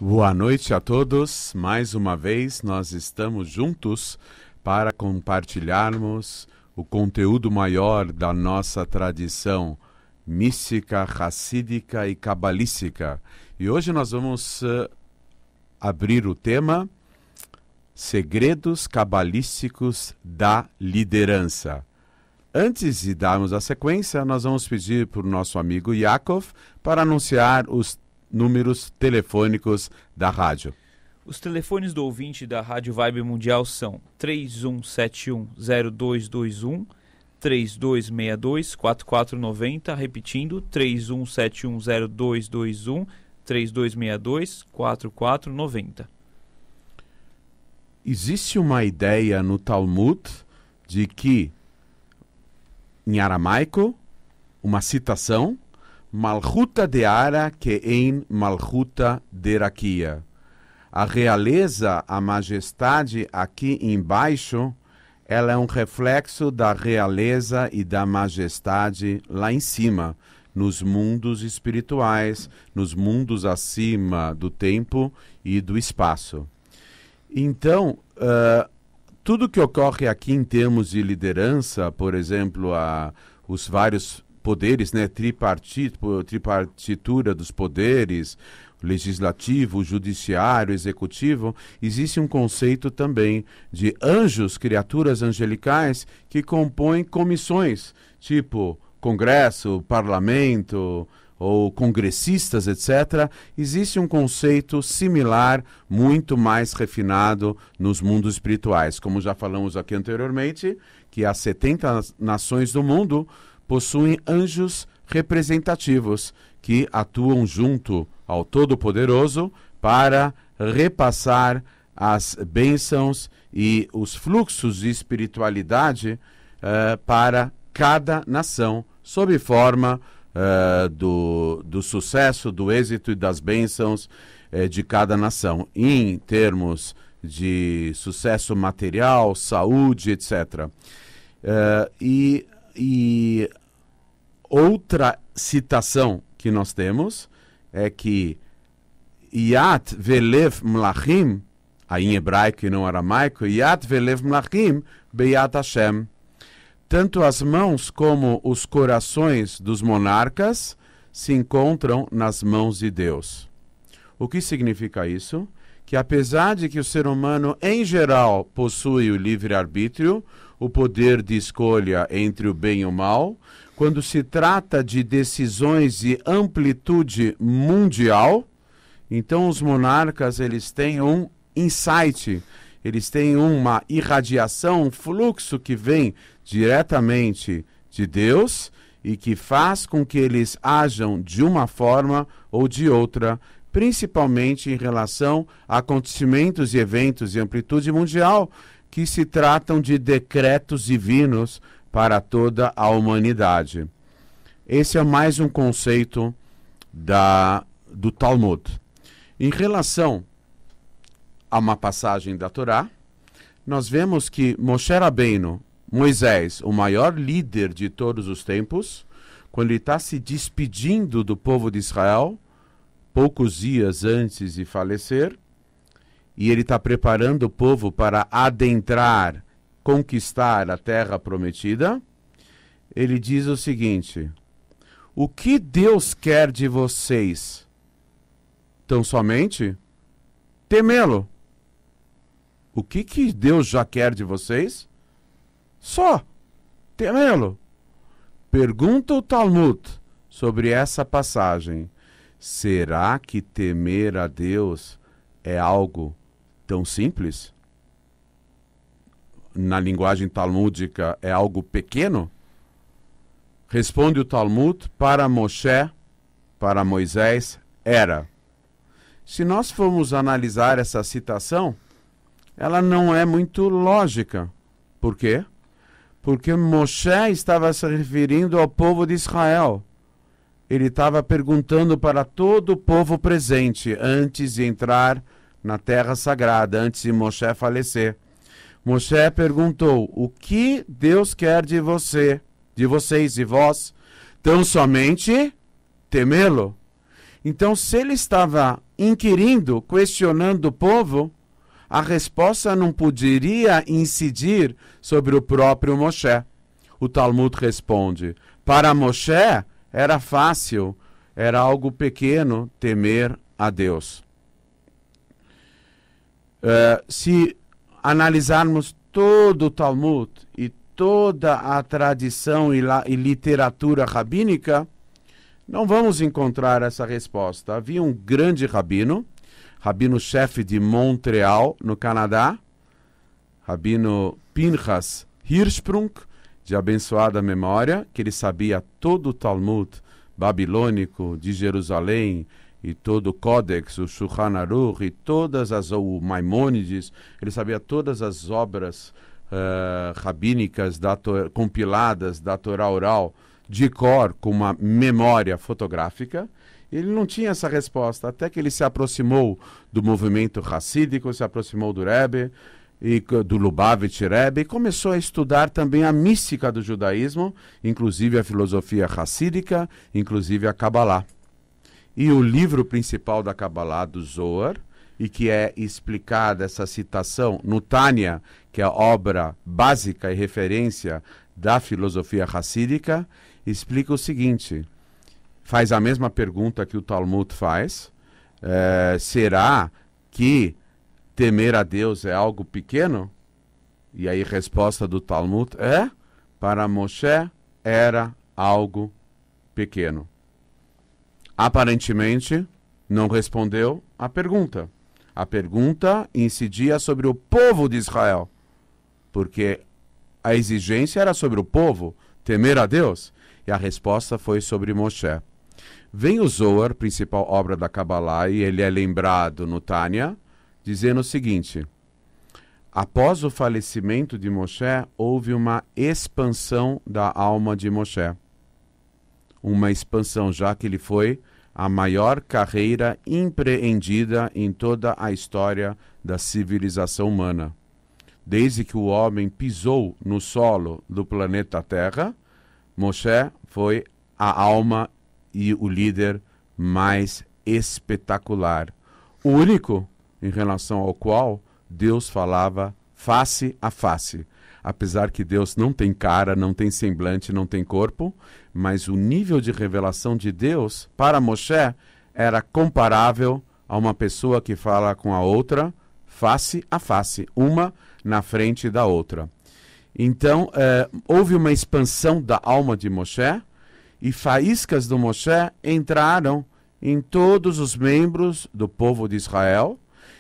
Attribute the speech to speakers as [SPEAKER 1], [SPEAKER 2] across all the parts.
[SPEAKER 1] Boa noite a todos. Mais uma vez nós estamos juntos para compartilharmos o conteúdo maior da nossa tradição mística, racídica e cabalística. E hoje nós vamos abrir o tema Segredos Cabalísticos da Liderança. Antes de darmos a sequência, nós vamos pedir para o nosso amigo Yaakov para anunciar os números telefônicos da rádio.
[SPEAKER 2] Os telefones do ouvinte da Rádio Vibe Mundial são 31710221, 3262-4490, repetindo, 31710221, 3262-4490.
[SPEAKER 1] Existe uma ideia no Talmud de que, em aramaico, uma citação, Malchuta deara ke'en Malchuta derakia. A realeza, a majestade aqui embaixo, ela é um reflexo da realeza e da majestade lá em cima, nos mundos espirituais, nos mundos acima do tempo e do espaço. Então, tudo que ocorre aqui em termos de liderança, por exemplo, os vários poderes, né, tripartitura dos poderes, legislativo, judiciário, executivo, existe um conceito também de anjos, criaturas angelicais, que compõem comissões, tipo Congresso, Parlamento, ou congressistas, etc. Existe um conceito similar, muito mais refinado nos mundos espirituais. Como já falamos aqui anteriormente, que as 70 nações do mundo possuem anjos representativos que atuam junto ao Todo-Poderoso para repassar as bênçãos e os fluxos de espiritualidade para cada nação, sob forma do sucesso, do êxito e das bênçãos de cada nação, em termos de sucesso material, saúde, etc. E outra citação que nós temos é que Yat velev mlachim, aí em hebraico e não aramaico, Yat velev mlachim beyat Hashem. Tanto as mãos como os corações dos monarcas se encontram nas mãos de Deus. O que significa isso? Que apesar de que o ser humano, em geral, possui o livre-arbítrio, o poder de escolha entre o bem e o mal, quando se trata de decisões de amplitude mundial, então os monarcas eles têm um insight, eles têm uma irradiação, um fluxo que vem diretamente de Deus e que faz com que eles ajam de uma forma ou de outra, principalmente em relação a acontecimentos e eventos de amplitude mundial que se tratam de decretos divinos para toda a humanidade. Esse é mais um conceito do Talmud. Em relação a uma passagem da Torá, nós vemos que Moshe Rabbeinu, Moisés, o maior líder de todos os tempos, quando ele está se despedindo do povo de Israel, poucos dias antes de falecer, e ele está preparando o povo para adentrar, conquistar a terra prometida, ele diz o seguinte: o que Deus quer de vocês? Tão somente temê-lo. O que Deus já quer de vocês? Só temê-lo. Pergunta o Talmud sobre essa passagem. Será que temer a Deus é algo tão simples? Na linguagem talmúdica, é algo pequeno? Responde o Talmud: para Moshe, para Moisés, era. Se nós formos analisar essa citação, ela não é muito lógica. Por quê? Porque Moshe estava se referindo ao povo de Israel. Ele estava perguntando para todo o povo presente antes de entrar na terra sagrada, antes de Moshe falecer. Moshe perguntou: o que Deus quer de você, de vocês, de vós? Tão somente temê-lo. Então, se ele estava inquirindo, questionando o povo, a resposta não poderia incidir sobre o próprio Moshe. O Talmud responde: para Moshe era fácil, era algo pequeno temer a Deus. Se analisarmos todo o Talmud e toda a tradição e literatura rabínica, não vamos encontrar essa resposta. Havia um grande rabino-chefe de Montreal, no Canadá, Rabino Pinchas Hirschsprung, de abençoada memória, que ele sabia todo o Talmud babilônico de Jerusalém e todo o Códex, o Shulchan Aruch e o Maimônides, ele sabia todas as obras rabínicas compiladas da Torá oral de cor, com uma memória fotográfica. Ele não tinha essa resposta, até que ele se aproximou do movimento hassídico, se aproximou do Rebbe, e do Lubavitch Rebbe, e começou a estudar também a mística do judaísmo, inclusive a filosofia hassídica, inclusive a Kabbalah. E o livro principal da Kabbalah, do Zohar, e que é explicada essa citação no Tânia, que é a obra básica e referência da filosofia hassídica, explica o seguinte: faz a mesma pergunta que o Talmud faz. Será que temer a Deus é algo pequeno? E aí a resposta do Talmud é: para Moshe era algo pequeno. Aparentemente, não respondeu a pergunta. A pergunta incidia sobre o povo de Israel, porque a exigência era sobre o povo, temer a Deus, e a resposta foi sobre Moshe. Vem o Zohar, principal obra da Kabbalah, e ele é lembrado no Tânia, dizendo o seguinte: após o falecimento de Moshe, houve uma expansão da alma de Moshe. Uma expansão, já que ele foi a maior carreira empreendida em toda a história da civilização humana. Desde que o homem pisou no solo do planeta Terra, Moshe foi a alma e o líder mais espetacular. O único em relação ao qual Deus falava face a face. Apesar que Deus não tem cara, não tem semblante, não tem corpo, mas o nível de revelação de Deus para Moshe era comparável a uma pessoa que fala com a outra face a face, uma na frente da outra. Então, houve uma expansão da alma de Moshe, e faíscas do Moshe entraram em todos os membros do povo de Israel,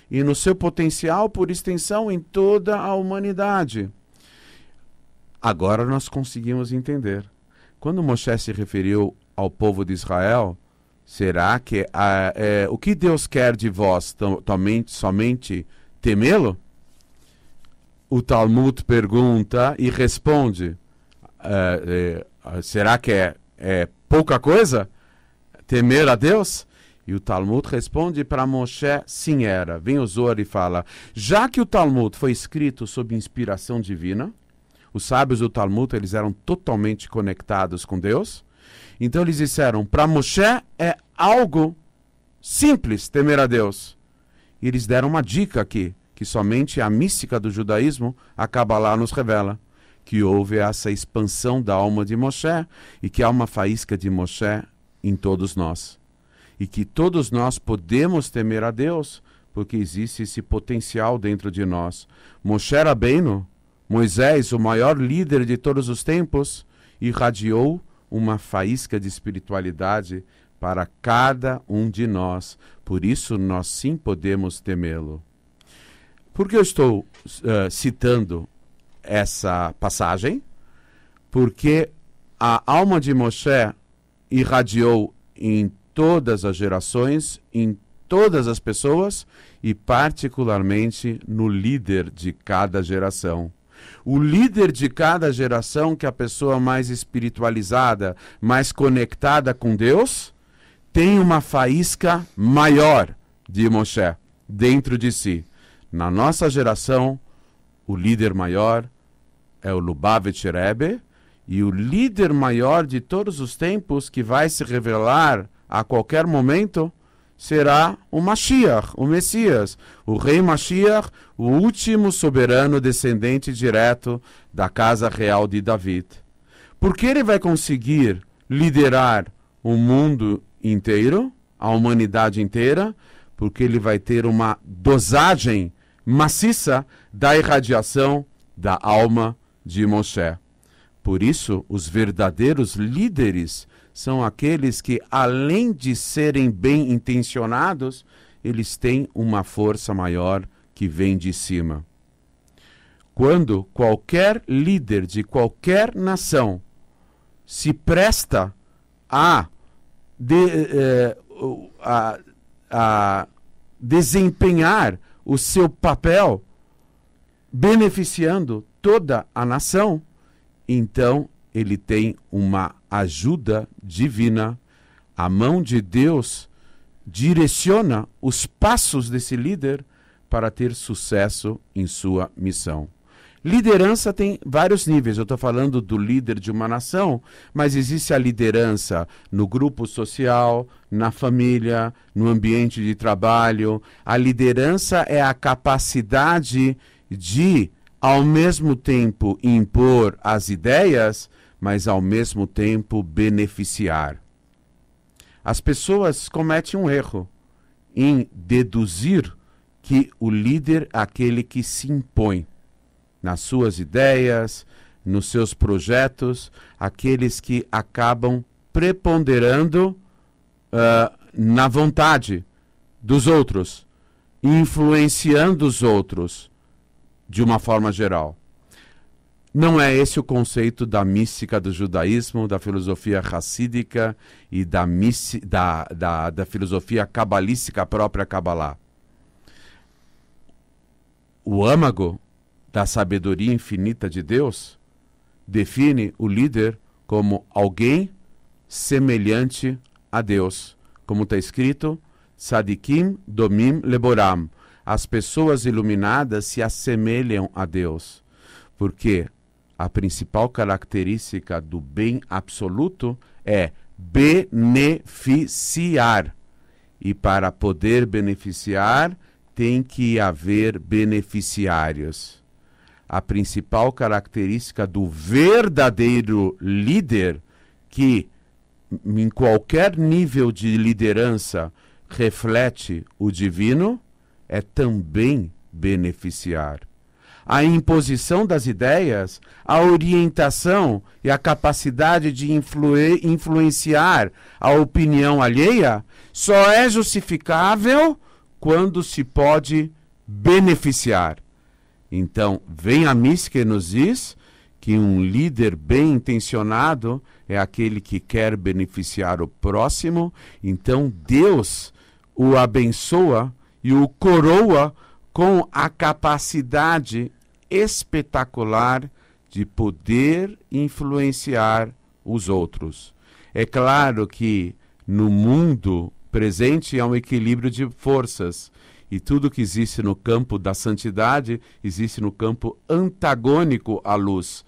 [SPEAKER 1] e no seu potencial, por extensão, em toda a humanidade. Agora nós conseguimos entender. Quando Moshe se referiu ao povo de Israel, será que o que Deus quer de vós, somente temê-lo? O Talmud pergunta e responde: será que é pouca coisa temer a Deus? E o Talmud responde para Moshe: sim, era. Vem o Zohar e fala: já que o Talmud foi escrito sob inspiração divina, os sábios do Talmud, eles eram totalmente conectados com Deus, então eles disseram: para Moshe é algo simples temer a Deus. E eles deram uma dica aqui, que somente a mística do judaísmo, a Kabbalah, nos revela, que houve essa expansão da alma de Moshe, e que há uma faísca de Moshe em todos nós. E que todos nós podemos temer a Deus, porque existe esse potencial dentro de nós. Moshe Rabbeinu, Moisés, o maior líder de todos os tempos, irradiou uma faísca de espiritualidade para cada um de nós. Por isso, nós sim podemos temê-lo. Por que eu estou citando essa passagem? Porque a alma de Moshe irradiou em todas as gerações, em todas as pessoas e particularmente no líder de cada geração. O líder de cada geração, que é a pessoa mais espiritualizada, mais conectada com Deus, tem uma faísca maior de Moshe dentro de si. Na nossa geração, o líder maior é o Lubavitch Rebbe, e o líder maior de todos os tempos, que vai se revelar a qualquer momento, será o Mashiach, o Messias, o rei Mashiach, o último soberano descendente direto da casa real de David. Por que ele vai conseguir liderar o mundo inteiro, a humanidade inteira? Porque ele vai ter uma dosagem maciça da irradiação da alma de Moshe. Por isso, os verdadeiros líderes são aqueles que, além de serem bem intencionados, eles têm uma força maior que vem de cima. Quando qualquer líder de qualquer nação se presta a desempenhar o seu papel beneficiando toda a nação, então ele tem uma ajuda divina. A mão de Deus direciona os passos desse líder para ter sucesso em sua missão. Liderança tem vários níveis. Eu estou falando do líder de uma nação, mas existe a liderança no grupo social, na família, no ambiente de trabalho. A liderança é a capacidade de, ao mesmo tempo, impor as ideias, mas ao mesmo tempo beneficiar. As pessoas cometem um erro em deduzir que o líder é aquele que se impõe nas suas ideias, nos seus projetos, aqueles que acabam preponderando na vontade dos outros, influenciando os outros de uma forma geral. Não é esse o conceito da mística do judaísmo, da filosofia racídica e da filosofia cabalística, a própria Kabbalah. O âmago da sabedoria infinita de Deus define o líder como alguém semelhante a Deus. Como está escrito, Tzadikim domim leboram. As pessoas iluminadas se assemelham a Deus. Porque a principal característica do bem absoluto é beneficiar. E para poder beneficiar, tem que haver beneficiários. A principal característica do verdadeiro líder, que em qualquer nível de liderança reflete o divino, é também beneficiar. A imposição das ideias, a orientação e a capacidade de influenciar a opinião alheia só é justificável quando se pode beneficiar. Então, vem a mística e nos diz que um líder bem intencionado é aquele que quer beneficiar o próximo. Então, Deus o abençoa e o coroa com a capacidade espetacular de poder influenciar os outros. É claro que no mundo presente há um equilíbrio de forças. E tudo que existe no campo da santidade, existe no campo antagônico à luz,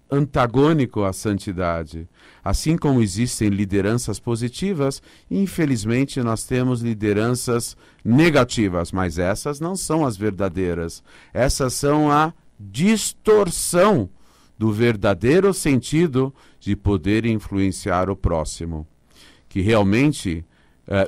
[SPEAKER 1] antagônico à santidade. Assim como existem lideranças positivas, infelizmente nós temos lideranças negativas, mas essas não são as verdadeiras. Essas são a distorção do verdadeiro sentido de poder influenciar o próximo. Que realmente,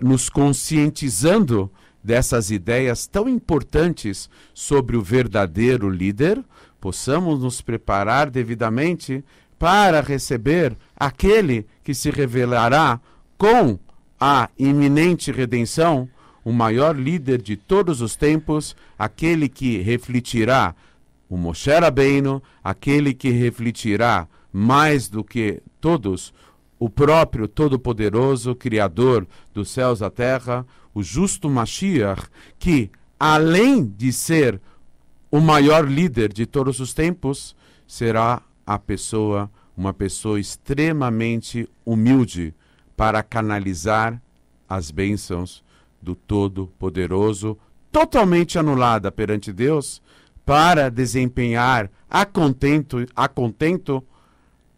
[SPEAKER 1] nos conscientizando dessas ideias tão importantes sobre o verdadeiro líder, possamos nos preparar devidamente para receber aquele que se revelará com a iminente redenção, o maior líder de todos os tempos, aquele que refletirá o Moshe Rabbeinu, aquele que refletirá mais do que todos, o próprio Todo-Poderoso, Criador dos céus e da terra, o justo Mashiach, que, além de ser o maior líder de todos os tempos, será uma pessoa extremamente humilde para canalizar as bênçãos do Todo-Poderoso, totalmente anulada perante Deus, para desempenhar a contento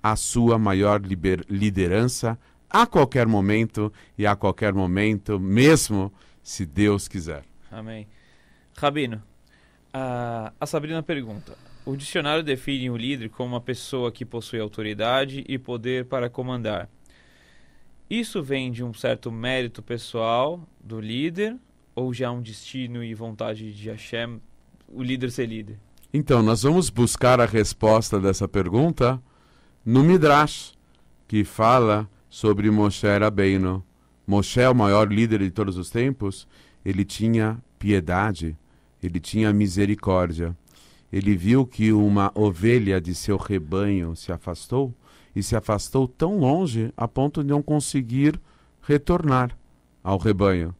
[SPEAKER 1] a sua maior liderança a qualquer momento, e a qualquer momento, mesmo se Deus quiser.
[SPEAKER 2] Amém. Rabino, a Sabrina pergunta: o dicionário define o líder como uma pessoa que possui autoridade e poder para comandar. Isso vem de um certo mérito pessoal do líder ou já um destino e vontade de Hashem, o líder ser líder?
[SPEAKER 1] Então, nós vamos buscar a resposta dessa pergunta no Midrash, que fala sobre Moshe Rabbeinu. Moshe, o maior líder de todos os tempos, ele tinha piedade, ele tinha misericórdia. Ele viu que uma ovelha de seu rebanho se afastou, e se afastou tão longe a ponto de não conseguir retornar ao rebanho.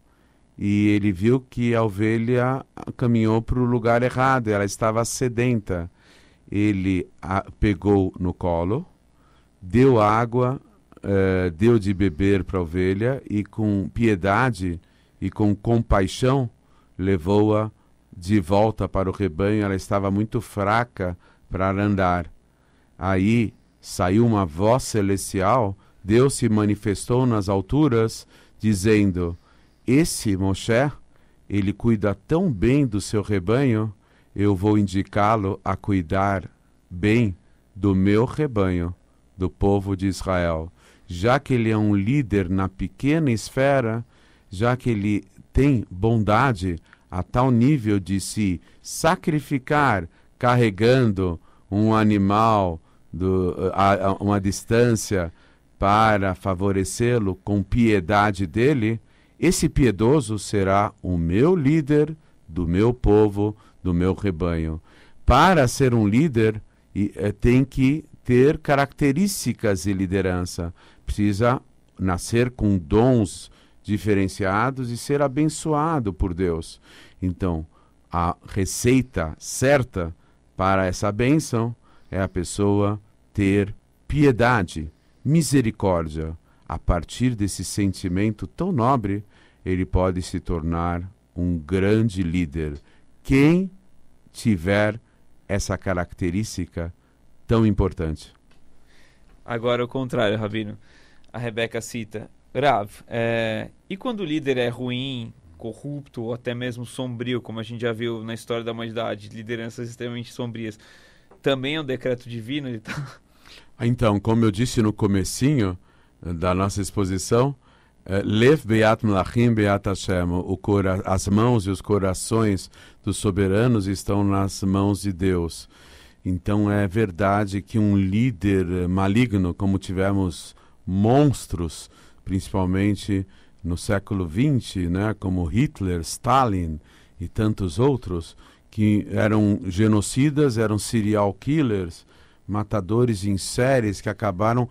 [SPEAKER 1] E ele viu que a ovelha caminhou para o lugar errado, ela estava sedenta. Ele a pegou no colo, deu água, deu de beber para a ovelha e com piedade e com compaixão levou-a de volta para o rebanho. Ela estava muito fraca para andar. Aí saiu uma voz celestial, Deus se manifestou nas alturas, dizendo: esse Moshe, ele cuida tão bem do seu rebanho, eu vou indicá-lo a cuidar bem do meu rebanho, do povo de Israel. Já que ele é um líder na pequena esfera, já que ele tem bondade a tal nível de se sacrificar carregando um animal a uma distância para favorecê-lo com piedade dele, esse piedoso será o meu líder do meu povo, do meu rebanho. Para ser um líder, tem que ter características de liderança. Precisa nascer com dons diferenciados e ser abençoado por Deus. Então, a receita certa para essa bênção é a pessoa ter piedade, misericórdia. A partir desse sentimento tão nobre, ele pode se tornar um grande líder. Quem tiver essa característica tão importante.
[SPEAKER 2] Agora o contrário, Rabino. A Rebeca cita: Rav, e quando o líder é ruim, corrupto ou até mesmo sombrio, como a gente já viu na história da humanidade, lideranças extremamente sombrias, também é um decreto divino?
[SPEAKER 1] Então, como eu disse no comecinho da nossa exposição, Lev Beat Melachim Beat Hashem, as mãos e os corações dos soberanos estão nas mãos de Deus. Então é verdade que um líder maligno, como tivemos monstros, principalmente no século XX, né, como Hitler, Stalin e tantos outros, que eram genocidas, eram serial killers, matadores em séries que acabaram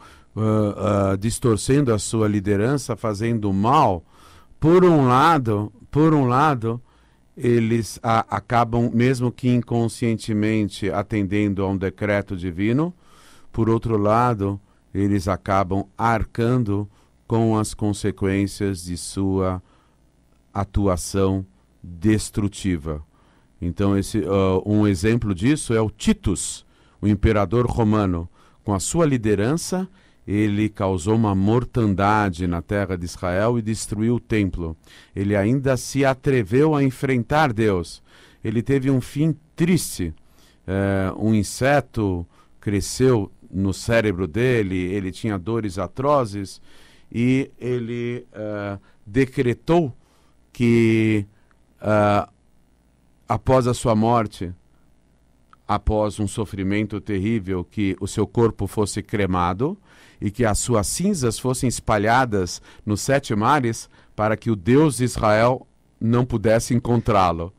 [SPEAKER 1] distorcendo a sua liderança, fazendo mal. Por um lado, eles acabam, mesmo que inconscientemente, atendendo a um decreto divino. Por outro lado, eles acabam arcando com as consequências de sua atuação destrutiva. Então, um exemplo disso é o Titus, o imperador romano. Com a sua liderança, ele causou uma mortandade na terra de Israel e destruiu o templo. Ele ainda se atreveu a enfrentar Deus. Ele teve um fim triste. Um inseto cresceu no cérebro dele, ele tinha dores atrozes e ele decretou que após a sua morte, após um sofrimento terrível, que o seu corpo fosse cremado e que as suas cinzas fossem espalhadas nos 7 mares para que o Deus de Israel não pudesse encontrá-lo.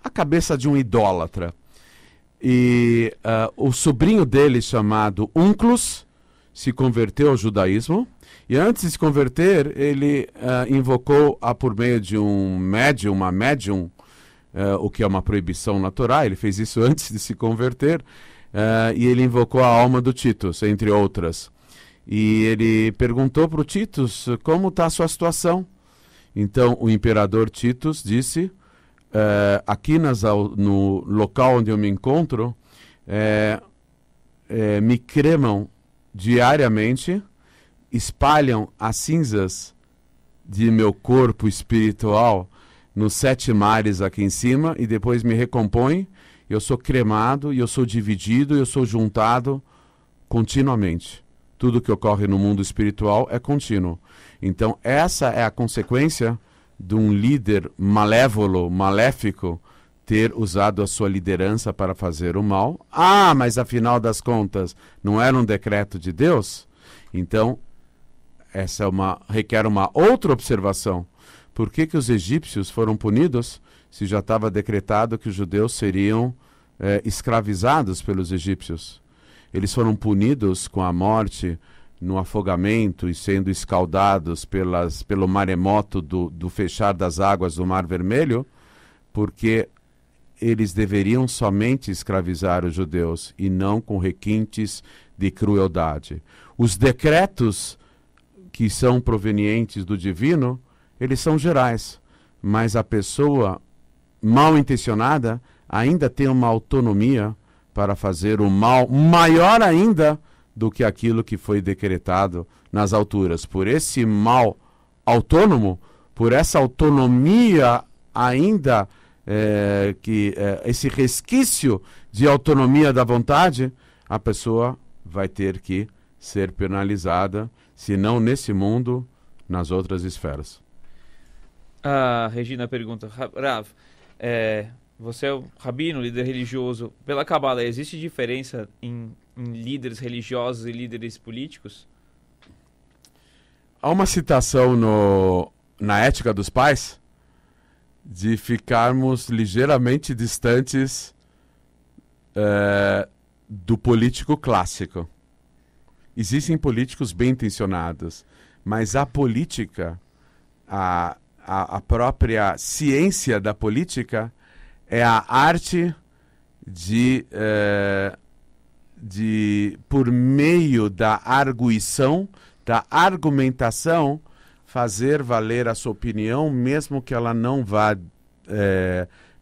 [SPEAKER 1] A cabeça de um idólatra. E o sobrinho dele, chamado Unclus, se converteu ao judaísmo. E antes de se converter, ele invocou, por meio de uma médium, o que é uma proibição na Torá. Ele fez isso antes de se converter, e ele invocou a alma do Titus, entre outras. E ele perguntou para o Titus como está a sua situação. Então o imperador Titus disse: aqui no local onde eu me encontro, me cremam diariamente, espalham as cinzas de meu corpo espiritual nos 7 mares aqui em cima e depois me recompõe, eu sou cremado, e eu sou dividido, eu sou juntado continuamente. Tudo que ocorre no mundo espiritual é contínuo. Então, essa é a consequência de um líder malévolo, maléfico, ter usado a sua liderança para fazer o mal. Ah, mas afinal das contas, não era um decreto de Deus? Então, essa requer uma outra observação. Por que os egípcios foram punidos se já estava decretado que os judeus seriam escravizados pelos egípcios? Eles foram punidos com a morte no afogamento e sendo escaldados pelo maremoto do fechar das águas do Mar Vermelho, porque eles deveriam somente escravizar os judeus e não com requintes de crueldade. Os decretos que são provenientes do divino, eles são gerais, mas a pessoa mal intencionada ainda tem uma autonomia para fazer o mal maior ainda do que aquilo que foi decretado nas alturas. Por esse mal autônomo, por essa autonomia ainda, esse resquício de autonomia da vontade, a pessoa vai ter que ser penalizada, se não nesse mundo, nas outras esferas.
[SPEAKER 2] A Regina pergunta, Rav, você é o rabino, líder religioso. Pela Cabala, existe diferença em líderes religiosos e líderes políticos?
[SPEAKER 1] Há uma citação na Ética dos Pais de ficarmos ligeiramente distantes do político clássico. Existem políticos bem intencionados, mas a política, a própria ciência da política, é a arte de, por meio da arguição, da argumentação, fazer valer a sua opinião, mesmo que ela não vá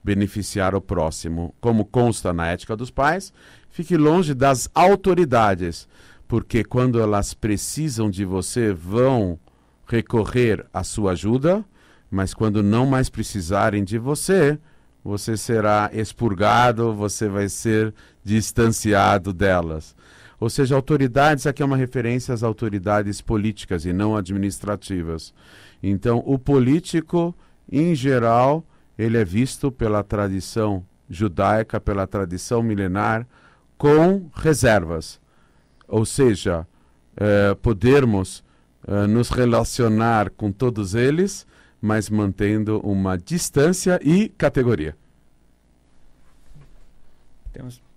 [SPEAKER 1] beneficiar o próximo. Como consta na Ética dos Pais, fique longe das autoridades, porque quando elas precisam de você, vão recorrer à sua ajuda, mas quando não mais precisarem de você, você será expurgado, você vai ser distanciado delas. Ou seja, autoridades, aqui é uma referência às autoridades políticas e não administrativas. Então, o político, em geral, ele é visto pela tradição judaica, pela tradição milenar, com reservas. Ou seja, podermos nos relacionar com todos eles, mas mantendo uma distância e categoria.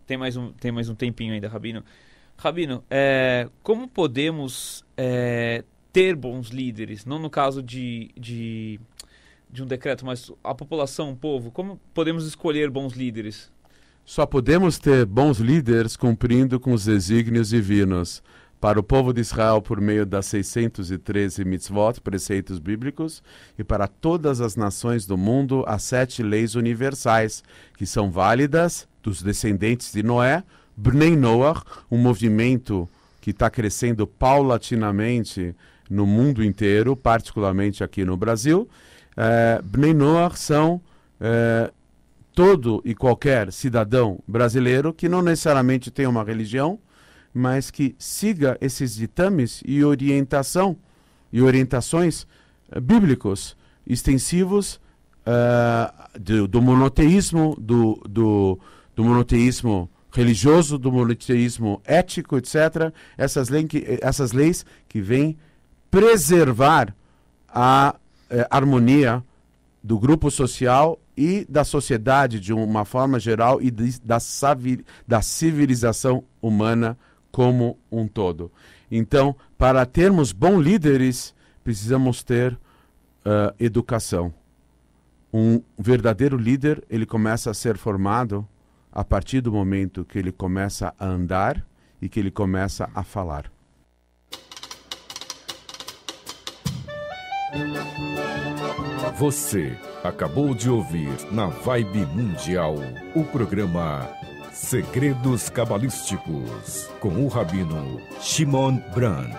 [SPEAKER 2] Tem mais um tempinho ainda, Rabino. Rabino, como podemos ter bons líderes? Não no caso de um decreto, mas a população, o povo. Como podemos escolher bons líderes?
[SPEAKER 1] Só podemos ter bons líderes cumprindo com os desígnios divinos. Para o povo de Israel, por meio das 613 mitzvot, preceitos bíblicos, e para todas as nações do mundo, as 7 leis universais, que são válidas dos descendentes de Noé, Bnei Noach, um movimento que está crescendo paulatinamente no mundo inteiro, particularmente aqui no Brasil. Bnei Noach são todo e qualquer cidadão brasileiro que não necessariamente tem uma religião, mas que siga esses ditames e orientações bíblicos extensivos do monoteísmo, do monoteísmo religioso, do monoteísmo ético, etc. Essas leis que vêm preservar a harmonia do grupo social e da sociedade de uma forma geral e da civilização humana como um todo. Então, para termos bons líderes, precisamos ter educação. Um verdadeiro líder, ele começa a ser formado a partir do momento que ele começa a andar e que ele começa a falar.
[SPEAKER 3] Você acabou de ouvir na Vibe Mundial o programa Segredos Cabalísticos com o Rabino Shimon Brand.